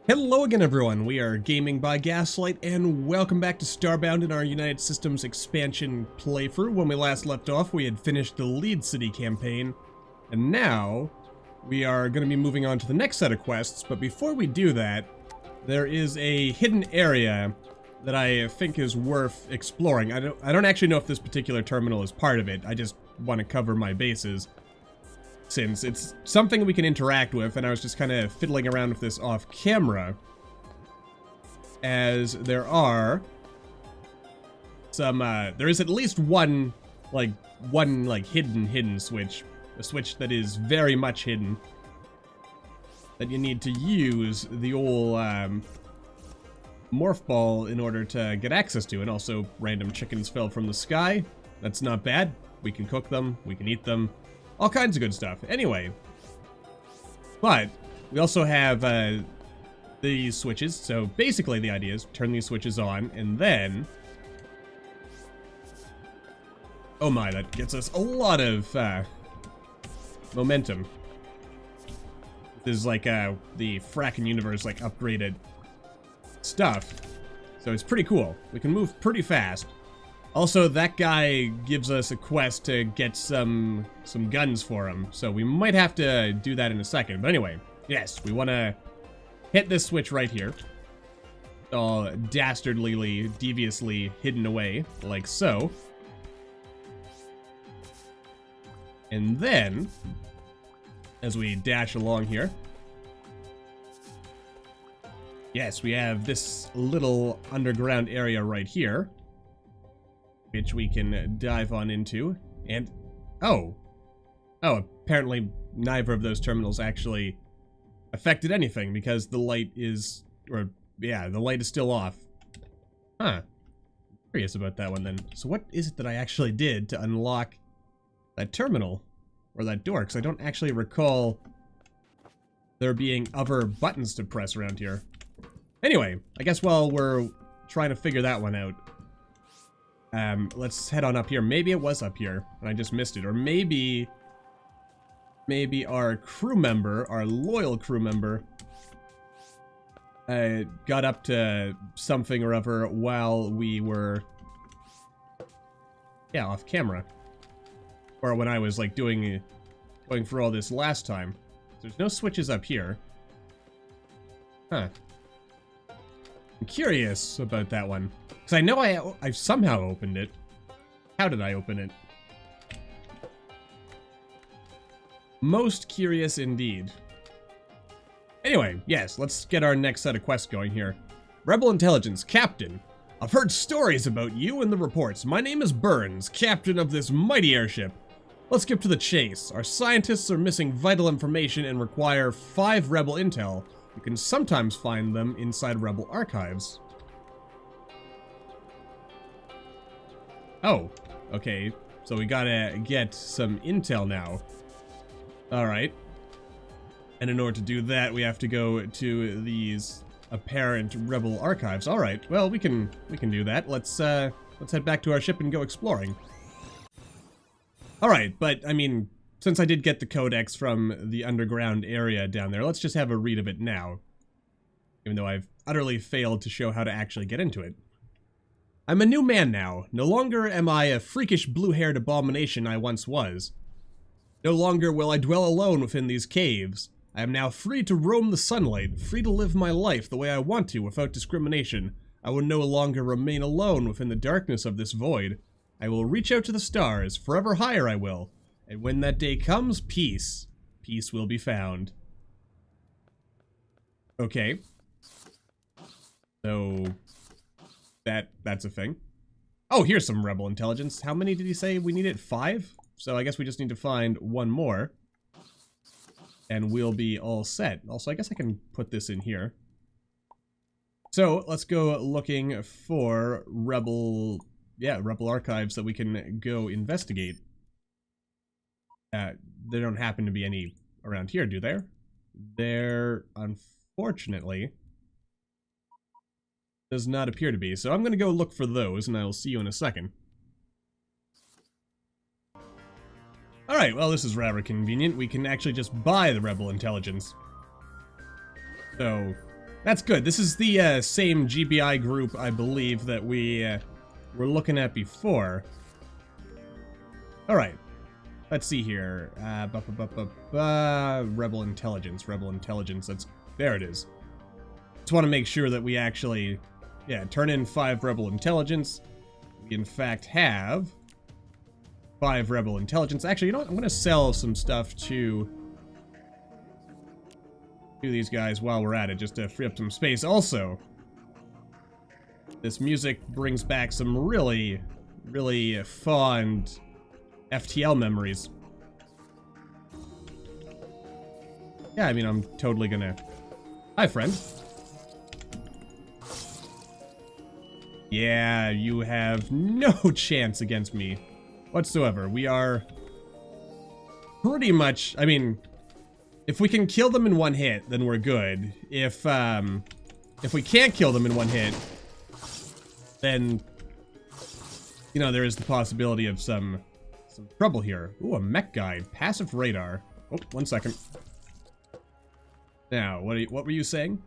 Hello again everyone, we are Gaming by Gaslight and welcome back to Starbound in our United Systems expansion playthrough. When we last left off, we had finished the Lead City campaign, and now we are going to be moving on to the next set of quests, but before we do that, there is a hidden area that I think is worth exploring. I don't actually know if this particular terminal is part of it, I just want to cover my bases, since it's something we can interact with, and I was just kind of fiddling around with this off camera, as there are some, there is at least one hidden switch, a switch that is very much hidden, that you need to use the old, morph ball in order to get access to, and also random chickens fell from the sky. That's not bad. We can cook them, we can eat them. All kinds of good stuff. Anyway, but we also have these switches. So basically the idea is turn these switches on and then... Oh my, that gets us a lot of momentum. This is like the fracking universe like upgraded stuff. So it's pretty cool. We can move pretty fast. Also, that guy gives us a quest to get some guns for him, so we might have to do that in a second. But anyway, yes, we want to hit this switch right here. All dastardly, deviously hidden away, like so. And then, as we dash along here, yes, we have this little underground area right here, which we can dive on into, and oh, apparently neither of those terminals actually affected anything because the light is, the light is still off. Huh. Curious about that one then. So what is it that I actually did to unlock that terminal, or that door? Because I don't actually recall there being other buttons to press around here. Anyway, I guess while we're trying to figure that one out, let's head on up here. Maybe it was up here, and I just missed it. Or maybe our crew member, our loyal crew member, got up to something or other while we were, off camera. Or when I was, like, going through all this last time. There's no switches up here. Huh. I'm curious about that one. Because I know I somehow opened it. How did I open it? Most curious indeed. Anyway, yes, let's get our next set of quests going here. Rebel Intelligence, Captain. I've heard stories about you in the reports. My name is Burns, Captain of this mighty airship. Let's get to the chase. Our scientists are missing vital information and require 5 Rebel intel. You can sometimes find them inside Rebel archives. Oh, okay. So we gotta get some intel now. Alright. And in order to do that, we have to go to these apparent Rebel archives. Alright, well, we can do that. Let's head back to our ship and go exploring. Alright, but, I mean, since I did get the Codex from the underground area down there, let's just have a read of it now. Even though I've utterly failed to show how to actually get into it. I'm a new man now. No longer am I a freakish blue-haired abomination I once was. No longer will I dwell alone within these caves. I am now free to roam the sunlight, free to live my life the way I want to without discrimination. I will no longer remain alone within the darkness of this void. I will reach out to the stars, forever higher I will. And when that day comes, peace. Peace will be found. Okay. So... That's a thing. Oh, here's some Rebel Intelligence. How many did he say we needed? 5? So I guess we just need to find one more. And we'll be all set. Also, I guess I can put this in here. So, let's go looking for Rebel archives that we can go investigate. There don't happen to be any around here, do there? There, unfortunately, does not appear to be. So I'm going to go look for those, and I will see you in a second. Alright, well, this is rather convenient. We can actually just buy the Rebel Intelligence. So, That's good. This is the same GBI group, I believe, that we were looking at before. Alright. Let's see here. Rebel intelligence. Rebel intelligence. There it is. Just want to make sure that we actually... Yeah, turn in 5 rebel intelligence. We, in fact, have 5 rebel intelligence. Actually, you know what? I'm going to sell some stuff to these guys while we're at it, just to free up some space. Also, this music brings back some really, really fond FTL memories. Yeah, I mean, I'm totally gonna... Hi, friend. Yeah, you have no chance against me whatsoever. We are pretty much... I mean... If we can kill them in one hit, then we're good. If we can't kill them in one hit, then, you know, there is the possibility of some trouble here. Ooh, a mech guide. Passive radar. Oh, 1 second. Now, what were you saying?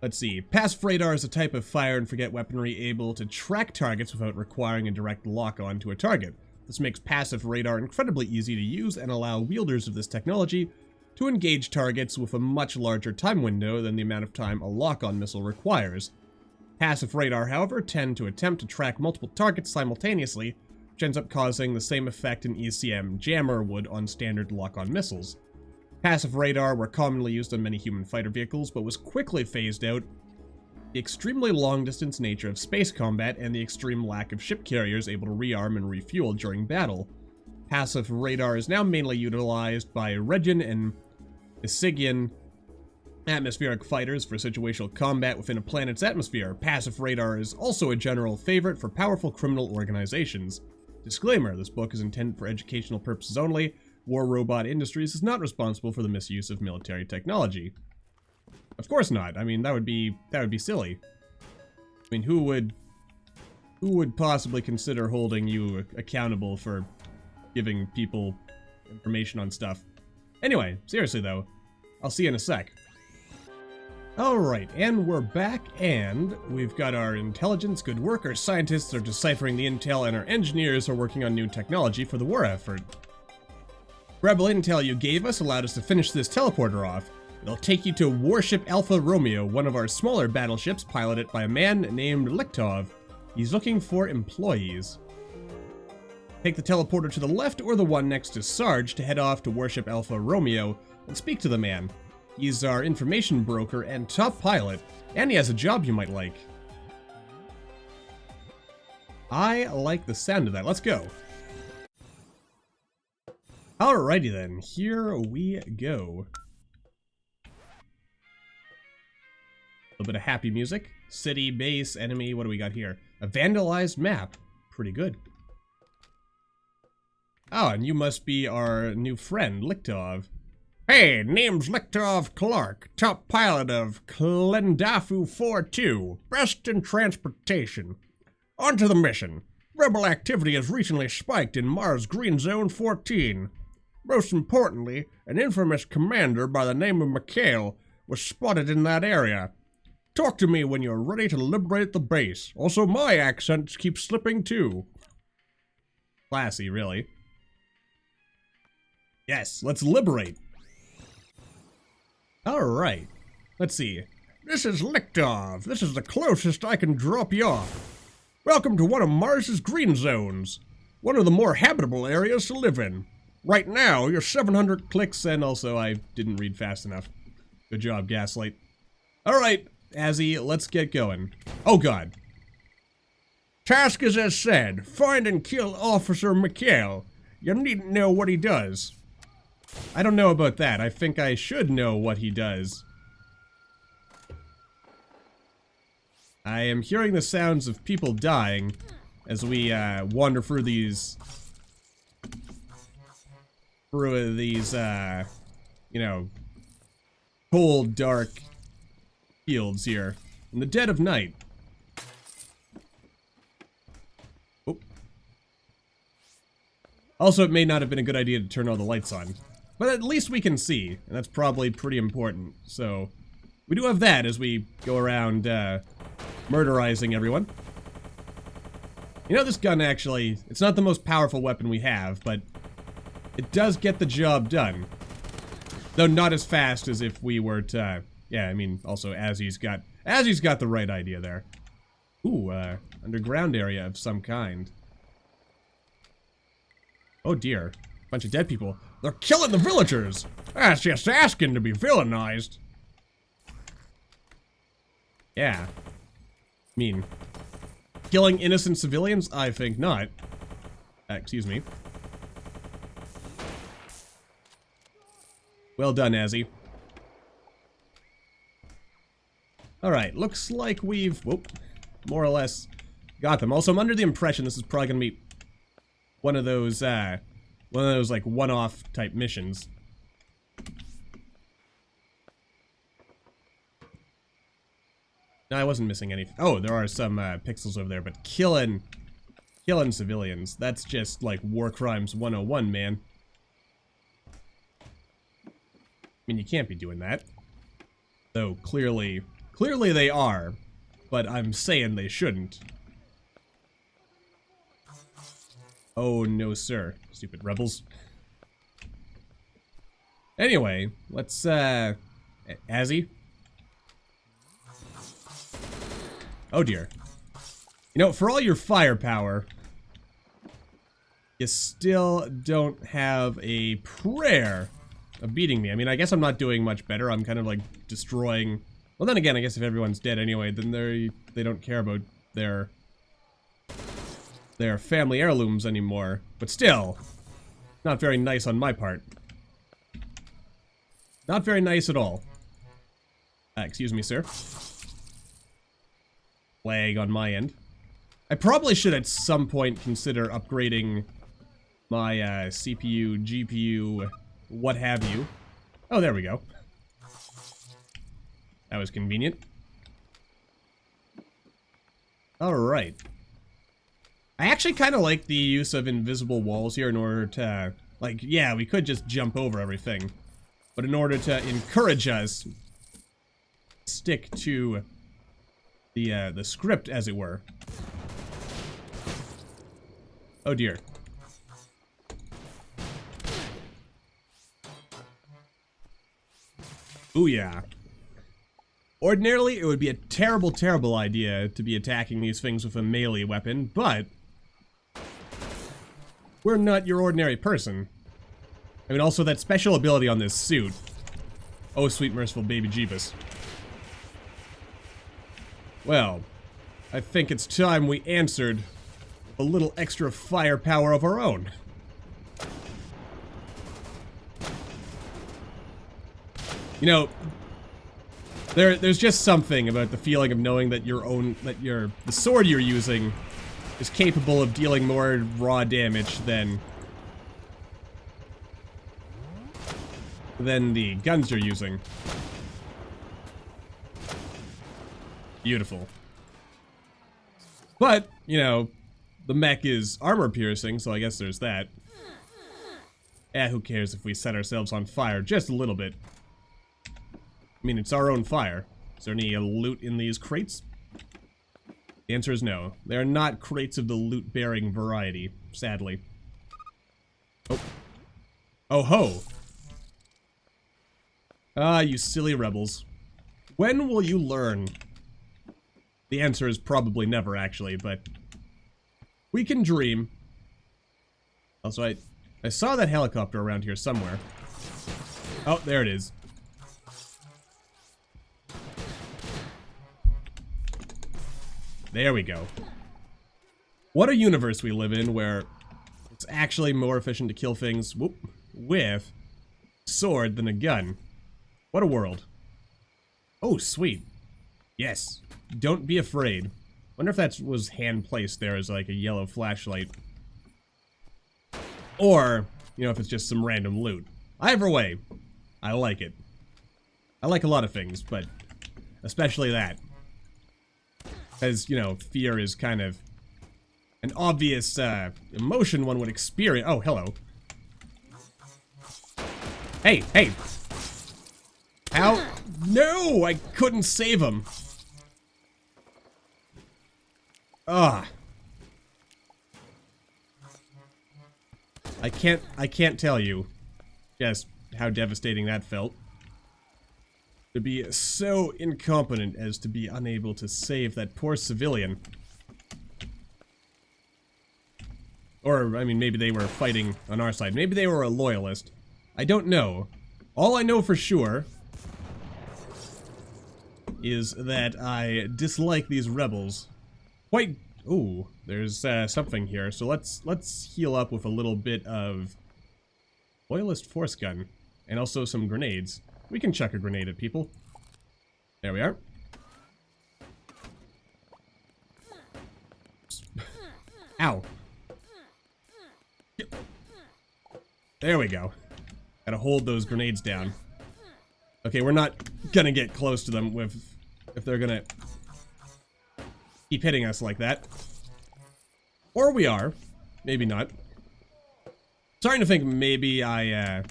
Let's see. Passive radar is a type of fire-and-forget weaponry able to track targets without requiring a direct lock-on to a target. This makes passive radar incredibly easy to use and allow wielders of this technology to engage targets with a much larger time window than the amount of time a lock-on missile requires. Passive radar, however, tend to attempt to track multiple targets simultaneously, which ends up causing the same effect an ECM jammer would on standard lock-on missiles. Passive radar were commonly used on many human fighter vehicles, but was quickly phased out the extremely long-distance nature of space combat and the extreme lack of ship carriers able to rearm and refuel during battle. Passive radar is now mainly utilized by Regin and Isigian atmospheric fighters for situational combat within a planet's atmosphere. Passive radar is also a general favorite for powerful criminal organizations. Disclaimer, this book is intended for educational purposes only. War Robot Industries is not responsible for the misuse of military technology. Of course not. I mean, that would be silly. I mean, who would possibly consider holding you accountable for giving people information on stuff? Anyway, seriously though, I'll see you in a sec. Alright, and we're back, and we've got our intelligence, good work, our scientists are deciphering the intel, and our engineers are working on new technology for the war effort. Rebel intel you gave us allowed us to finish this teleporter off. It'll take you to Warship Alpha Romeo, one of our smaller battleships piloted by a man named Lichtov. He's looking for employees. Take the teleporter to the left or the one next to Sarge to head off to Warship Alpha Romeo and speak to the man. He's our information broker and top pilot, and he has a job you might like. I like the sound of that. Let's go. Alrighty then, here we go. A little bit of happy music. City, base, enemy, what do we got here? A vandalized map. Pretty good. Oh, and you must be our new friend, Lichtov. Hey, name's Lichtov Clark, top pilot of Klendafu 4-2, best in transportation. On to the mission. Rebel activity has recently spiked in Mars Green Zone 14. Most importantly, an infamous commander by the name of Mikhail was spotted in that area. Talk to me when you're ready to liberate the base. Also, my accent keeps slipping too. Classy, really. Yes, let's liberate. Alright. Let's see. This is Lichtov. This is the closest I can drop you off. Welcome to one of Mars's green zones. One of the more habitable areas to live in. Right now, you're 700 clicks, and also I didn't read fast enough. Good job, Gaslight. Alright, Azzy, let's get going. Oh god. Task is as said. Find and kill Officer Mikhail. You needn't know what he does. I don't know about that. I think I should know what he does. I am hearing the sounds of people dying as we wander through these... you know, cold, dark fields here in the dead of night. Oh. Also, it may not have been a good idea to turn all the lights on, but at least we can see, and that's probably pretty important, so We do have that as we go around murderizing everyone. You know, this gun actually, it's not the most powerful weapon we have, but it does get the job done. Though not as fast as if we were to, yeah, I mean, also Azzy's got the right idea there. Ooh, underground area of some kind. Oh dear, bunch of dead people. They're killing the villagers! That's just asking to be villainized. Yeah. I mean, killing innocent civilians? I think not. Excuse me. Well done, Azzy. Alright, looks like we've, whoop, more or less got them. Also, I'm under the impression this is probably gonna be one of those like one-off type missions. No, I wasn't missing anything. Oh, there are some pixels over there, but killing civilians, that's just like war crimes 101, man. I mean, you can't be doing that. Though clearly they are, but I'm saying they shouldn't. Oh no, sir. Stupid rebels. Anyway, let's, Azzy? Oh dear. You know, for all your firepower, you still don't have a prayer of beating me. I mean, I guess I'm not doing much better. I'm kind of like destroying... Well, then again, I guess if everyone's dead anyway, then they don't care about their family heirlooms anymore. But still, not very nice on my part. Not very nice at all. Excuse me, sir. Lag on my end. I probably should at some point consider upgrading my CPU, GPU, what have you. Oh, there we go. That was convenient. Alright. I actually kind of like the use of invisible walls here in order to... Like, yeah, we could just jump over everything. But in order to encourage us, stick to the script, as it were. Oh dear. Ooh yeah. Ordinarily, it would be a terrible, terrible idea to be attacking these things with a melee weapon, but we're not your ordinary person. I mean, also that special ability on this suit. Oh, sweet merciful baby Jeebus. Well, I think it's time we answered with a little extra firepower of our own. You know, there's just something about the feeling of knowing that the sword you're using is capable of dealing more raw damage than the guns you're using. Beautiful. But, you know, the mech is armor piercing, so I guess there's that. Who cares if we set ourselves on fire just a little bit? I mean, it's our own fire. Is there any loot in these crates? The answer is no. They are not crates of the loot-bearing variety, sadly. Oh. Oh ho! Ah, you silly rebels. When will you learn? The answer is probably never, actually, but we can dream. Also, I saw that helicopter around here somewhere. Oh, there it is. There we go. What a universe we live in where it's actually more efficient to kill things with a sword than a gun. What a world. Oh, sweet. Yes. Don't be afraid. Wonder if that was hand-placed there as like a yellow flashlight. Or, you know, if it's just some random loot. Either way, I like it. I like a lot of things, but especially that. As, you know, fear is kind of an obvious emotion one would experience. Oh, hello. Hey, hey! How? No, I couldn't save him. Ah. I can't tell you just how devastating that felt. To be so incompetent as to be unable to save that poor civilian. Or, I mean, maybe they were fighting on our side. Maybe they were a loyalist. I don't know. All I know for sure is that I dislike these rebels quite... Ooh, there's something here. So let's heal up with a little bit of loyalist force gun and also some grenades. We can chuck a grenade at people. There we are. Ow. There we go. Gotta hold those grenades down. Okay, we're not gonna get close to them if they're gonna keep hitting us like that. Or we are. Maybe not. Starting to think maybe I,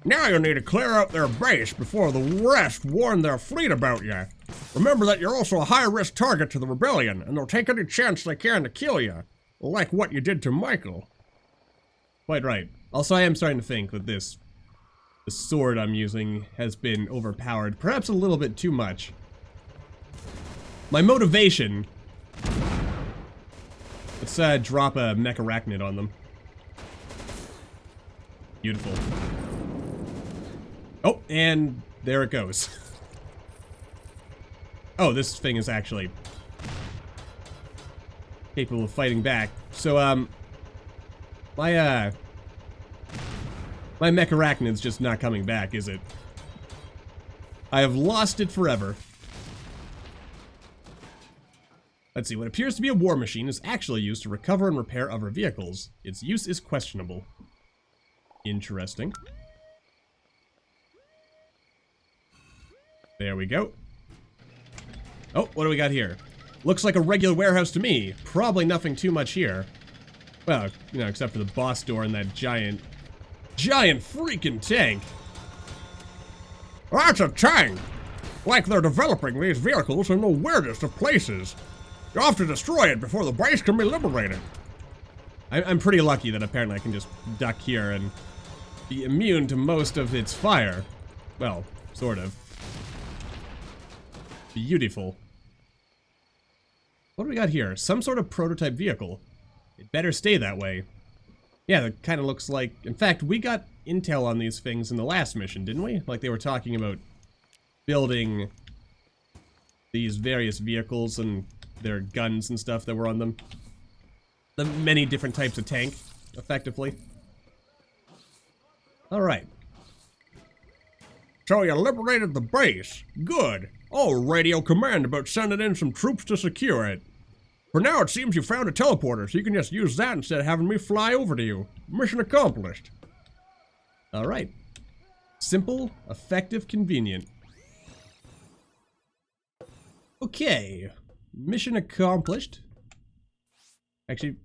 Now you need to clear out their base before the rest warn their fleet about you. Remember that you're also a high-risk target to the rebellion, and they'll take any chance they can to kill you. Like what you did to Michael. Quite right. Also, I am starting to think that the sword I'm using has been overpowered. Perhaps a little bit too much. My motivation... Let's drop a mech arachnid on them. Beautiful. Oh, and there it goes. Oh, this thing is actually capable of fighting back. So, my mech arachnid's just not coming back, is it? I have lost it forever. Let's see, what appears to be a war machine is actually used to recover and repair other vehicles. Its use is questionable. Interesting. There we go. Oh, what do we got here? Looks like a regular warehouse to me. Probably nothing too much here. Well, you know, except for the boss door and that giant freaking tank. That's a tank! Like they're developing these vehicles in the weirdest of places. You'll have to destroy it before the base can be liberated. I'm pretty lucky that apparently I can just duck here and be immune to most of its fire. Well, sort of. Beautiful. What do we got here? Some sort of prototype vehicle. It better stay that way. Yeah, that kind of looks like... In fact, we got intel on these things in the last mission, didn't we? Like they were talking about building these various vehicles and their guns and stuff that were on them. The many different types of tank, effectively. Alright. So you liberated the base. Good. I'll radio command about sending in some troops to secure it. For now, it seems you found a teleporter, so you can just use that instead of having me fly over to you. Mission accomplished. Alright. Simple, effective, convenient. Okay. Mission accomplished. Actually,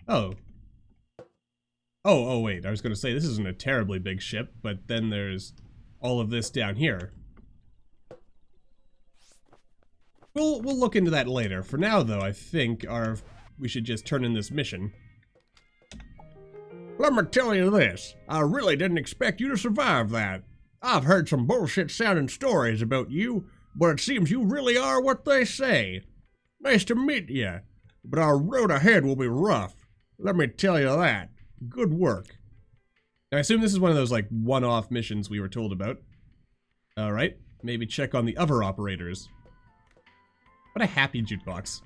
oh, wait, I was going to say, this isn't a terribly big ship, but then there's all of this down here. We'll look into that later. For now, though, I think we should just turn in this mission. Let me tell you this. I really didn't expect you to survive that. I've heard some bullshit-sounding stories about you, but it seems you really are what they say. Nice to meet you, but our road ahead will be rough. Let me tell you that. Good work. Now, I assume this is one of those, like, one-off missions we were told about. Alright, maybe check on the other operators. What a happy jukebox.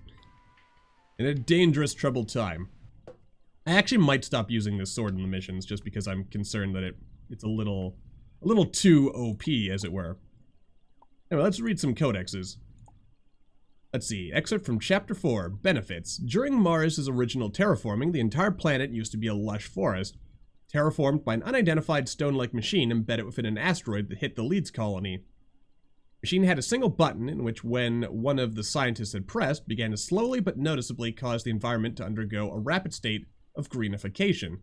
In a dangerous, troubled time. I actually might stop using this sword in the missions just because I'm concerned that it's a little too OP, as it were. Anyway, let's read some codexes. Let's see, excerpt from Chapter 4, Benefits. During Mars' original terraforming, the entire planet used to be a lush forest, terraformed by an unidentified stone-like machine embedded within an asteroid that hit the Leeds colony. The machine had a single button in which, when one of the scientists had pressed, began to slowly but noticeably cause the environment to undergo a rapid state of greenification.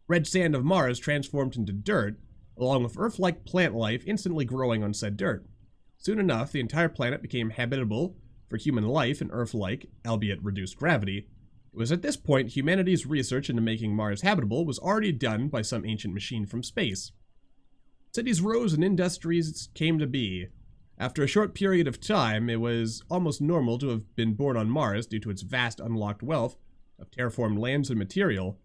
Red sand of Mars transformed into dirt, along with Earth-like plant life instantly growing on said dirt. Soon enough, the entire planet became habitable for human life in Earth-like, albeit reduced gravity. It was at this point humanity's research into making Mars habitable was already done by some ancient machine from space. Cities rose and industries came to be. After a short period of time, it was almost normal to have been born on Mars due to its vast unlocked wealth of terraformed lands and material.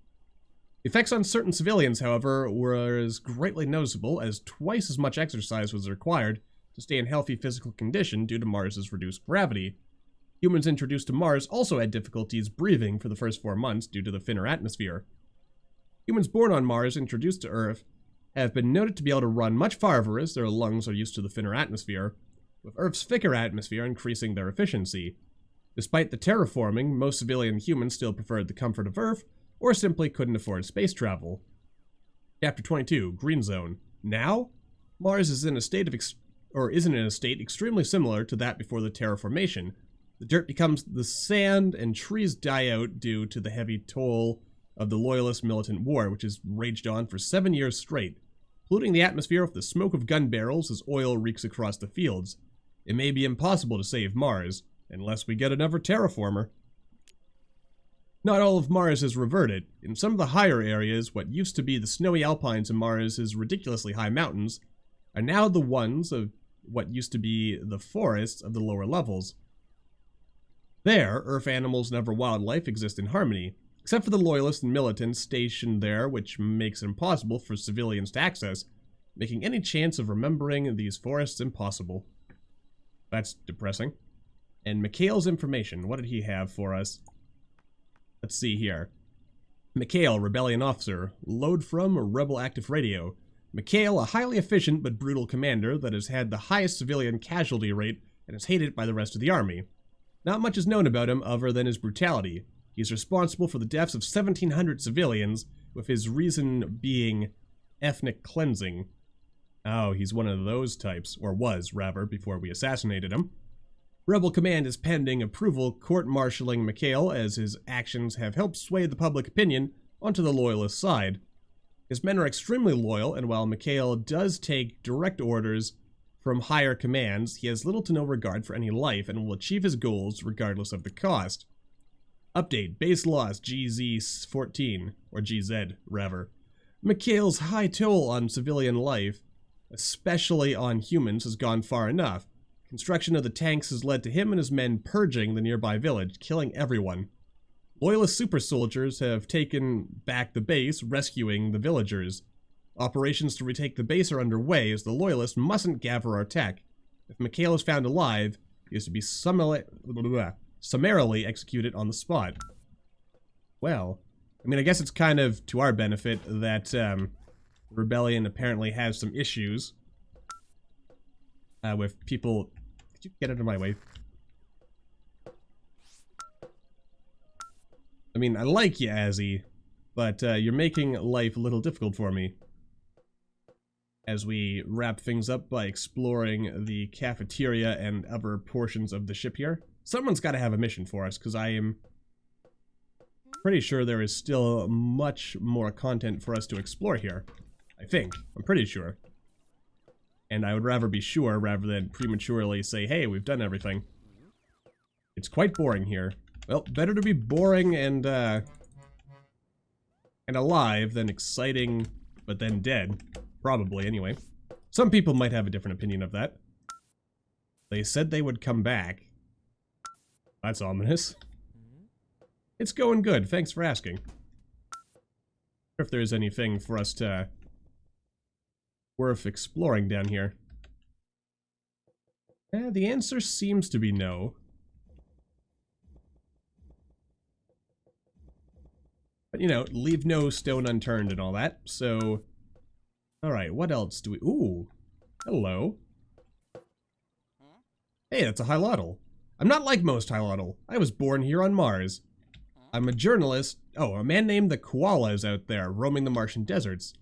The effects on certain civilians, however, were greatly noticeable, as twice as much exercise was required to stay in healthy physical condition due to Mars's reduced gravity. Humans introduced to Mars also had difficulties breathing for the first 4 months due to the thinner atmosphere. Humans born on Mars introduced to Earth have been noted to be able to run much farther as their lungs are used to the thinner atmosphere, with Earth's thicker atmosphere increasing their efficiency. Despite the terraforming, most civilian humans still preferred the comfort of Earth, or simply couldn't afford space travel. Chapter 22, Green Zone. Now, Mars is in a state of isn't in a state extremely similar to that before the terraformation. The dirt becomes the sand, and trees die out due to the heavy toll of the Loyalist militant war, which has raged on for 7 years straight, polluting the atmosphere with the smoke of gun barrels as oil reeks across the fields. It may be impossible to save Mars, unless we get another terraformer. Not all of Mars is reverted. In some of the higher areas, what used to be the snowy alpines of Mars' ridiculously high mountains are now the ones of what used to be the forests of the lower levels. There, Earth animals and other wildlife exist in harmony, except for the Loyalists and militants stationed there, which makes it impossible for civilians to access, making any chance of remembering these forests impossible. That's depressing. And Mikhail's information, what did he have for us? Let's see here. Mikhail, Rebellion Officer. Load from Rebel Active Radio. Mikhail, a highly efficient but brutal commander that has had the highest civilian casualty rate and is hated by the rest of the army. Not much is known about him other than his brutality. He's responsible for the deaths of 1,700 civilians, with his reason being ethnic cleansing. Oh, he's one of those types, or was, rather, before we assassinated him. Rebel Command is pending approval court-martialing Mikhail, as his actions have helped sway the public opinion onto the Loyalist side. His men are extremely loyal, and while Mikhail does take direct orders from higher commands, he has little to no regard for any life and will achieve his goals regardless of the cost. Update, base loss GZ14, or GZ, rather. Mikhail's high toll on civilian life, especially on humans, has gone far enough. Construction of the tanks has led to him and his men purging the nearby village, killing everyone. Loyalist super soldiers have taken back the base, rescuing the villagers. Operations to retake the base are underway, as the Loyalists mustn't gather our tech. If Mikhail is found alive, he is to be summarily executed on the spot. Well, I mean, I guess it's kind of to our benefit that the Rebellion apparently has some issues with people. Could you get out of my way? I mean, I like you, Azzy, but you're making life a little difficult for me. As we wrap things up by exploring the cafeteria and other portions of the ship here. Someone's got to have a mission for us, because I am pretty sure there is still much more content for us to explore here. I think. I'm pretty sure. And I would rather be sure rather than prematurely say, hey, we've done everything. It's quite boring here. Well, better to be boring and alive than exciting, but then dead. Probably, anyway. Some people might have a different opinion of that. They said they would come back. That's ominous. It's going good, thanks for asking. If there's anything for us to worth exploring down here. The answer seems to be no. But, you know, leave no stone unturned and all that, so... Alright, what else do we... Ooh! Hello. Hey, that's a Hylotl. I'm not like most Hylotl. I was born here on Mars. I'm a journalist. Oh, a man named the Koala is out there, roaming the Martian deserts.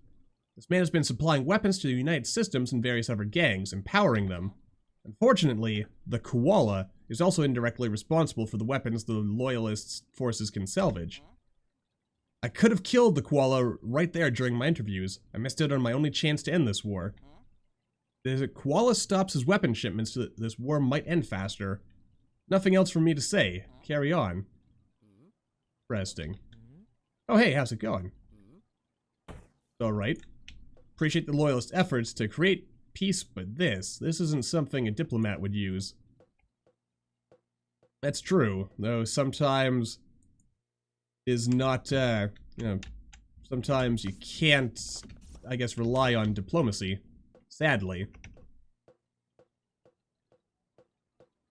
This man has been supplying weapons to the United Systems and various other gangs, empowering them. Unfortunately, the Koala is also indirectly responsible for the weapons the Loyalists' forces can salvage. I could have killed the koala right there during my interviews. I missed out on my only chance to end this war. If a koala stops his weapon shipments, this war might end faster. Nothing else for me to say. Carry on. Resting. Oh hey, how's it going? Alright. Appreciate the loyalist efforts to create peace, but this isn't something a diplomat would use. That's true, though sometimes is not, sometimes you can't, I guess, rely on diplomacy. Sadly.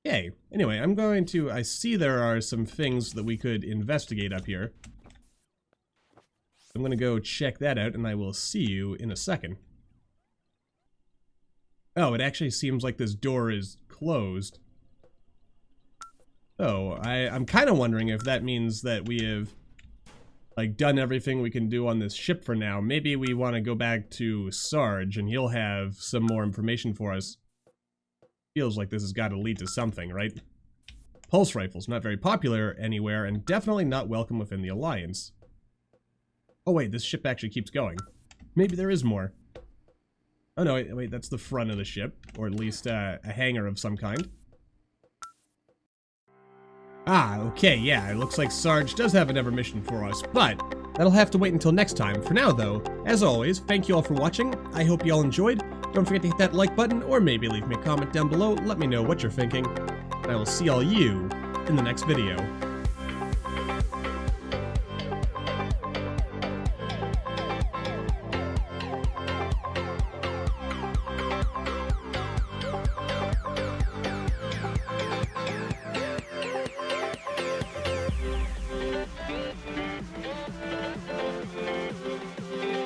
Okay, anyway, I see there are some things that we could investigate up here. I'm gonna go check that out, and I will see you in a second. Oh, it actually seems like this door is closed. Oh, I'm kind of wondering if that means that we have, like, done everything we can do on this ship for now. Maybe we want to go back to Sarge, and he'll have some more information for us. Feels like this has got to lead to something, right? Pulse rifles, not very popular anywhere, and definitely not welcome within the Alliance. Oh wait, this ship actually keeps going. Maybe there is more. Oh no, wait, that's the front of the ship, or at least a hangar of some kind. Ah, okay, yeah, it looks like Sarge does have another mission for us, but that'll have to wait until next time. For now, though, as always, thank you all for watching. I hope you all enjoyed. Don't forget to hit that like button, or maybe leave me a comment down below. Let me know what you're thinking. And I will see all you in the next video.